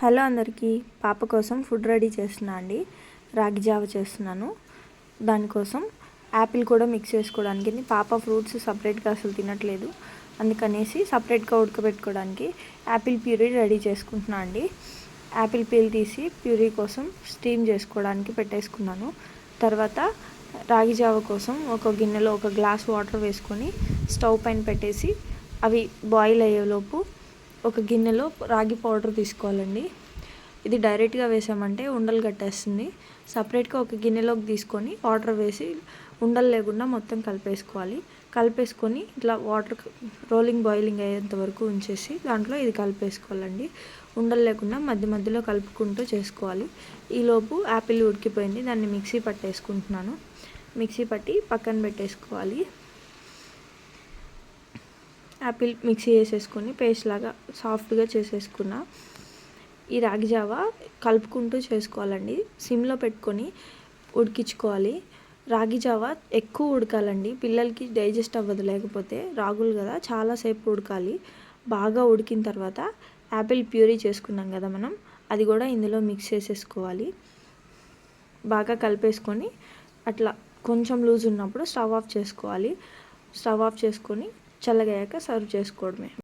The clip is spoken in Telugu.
హలో అందరికీ, పాప కోసం ఫుడ్ రెడీ చేస్తున్నా అండి. రాగి జావ చేస్తున్నాను. దానికోసం యాపిల్ కూడా మిక్స్ చేసుకోవడానికి. పాప ఫ్రూట్స్ సపరేట్గా అసలు తినట్లేదు, అందుకనేసి సపరేట్గా ఉడకబెట్టుకోవడానికి యాపిల్ ప్యూరీ రెడీ చేసుకుంటున్నా అండి. యాపిల్ పీల్ తీసి ప్యూరీ కోసం స్టీమ్ చేసుకోవడానికి పెట్టేసుకున్నాను. తర్వాత రాగి జావ కోసం ఒక గిన్నెలో ఒక గ్లాస్ వాటర్ వేసుకొని స్టవ్ పైన పెట్టేసి అవి బాయిల్ అయ్యేలోపు ఒక గిన్నెలో రాగి పౌడర్ తీసుకోవాలండి. ఇది డైరెక్ట్గా వేసామంటే ఉండలు కట్టేస్తుంది. సపరేట్గా ఒక గిన్నెలోకి తీసుకొని వాటర్ వేసి ఉండలు లేకుండా మొత్తం కలిపేసుకొని ఇట్లా వాటర్ రోలింగ్ బాయిలింగ్ అయ్యేంత వరకు ఉంచేసి దాంట్లో ఇది కలిపేసుకోవాలండి. ఉండలు లేకుండా మధ్య మధ్యలో కలుపుకుంటూ చేసుకోవాలి. ఈలోపు యాపిల్ ఉడికిపోయింది, దాన్ని మిక్సీ పట్టేసుకుంటున్నాను. మిక్సీ పట్టి పక్కన పెట్టేసుకోవాలి. యాపిల్ మిక్సీ వేసేసుకొని పేస్ట్ లాగా సాఫ్ట్గా చేసేసుకున్న ఈ రాగి జావ కలుపుకుంటూ చేసుకోవాలండి. సిమ్లో పెట్టుకొని ఉడికించుకోవాలి. రాగి జావ ఎక్కువ ఉడకాలండి, పిల్లలకి డైజెస్ట్ అవ్వదు. లేకపోతే రాగులు కదా, చాలాసేపు ఉడకాలి. బాగా ఉడికిన తర్వాత యాపిల్ ప్యూరీ చేసుకున్నాం కదా మనం, అది కూడా ఇందులో మిక్స్ చేసేసుకోవాలి. బాగా కలిపేసుకొని అట్లా కొంచెం లూజ్ ఉన్నప్పుడు స్టవ్ ఆఫ్ చేసుకోవాలి. స్టవ్ ఆఫ్ చేసుకొని చల్లగాయాక సర్వ్ చేసుకోవడమే.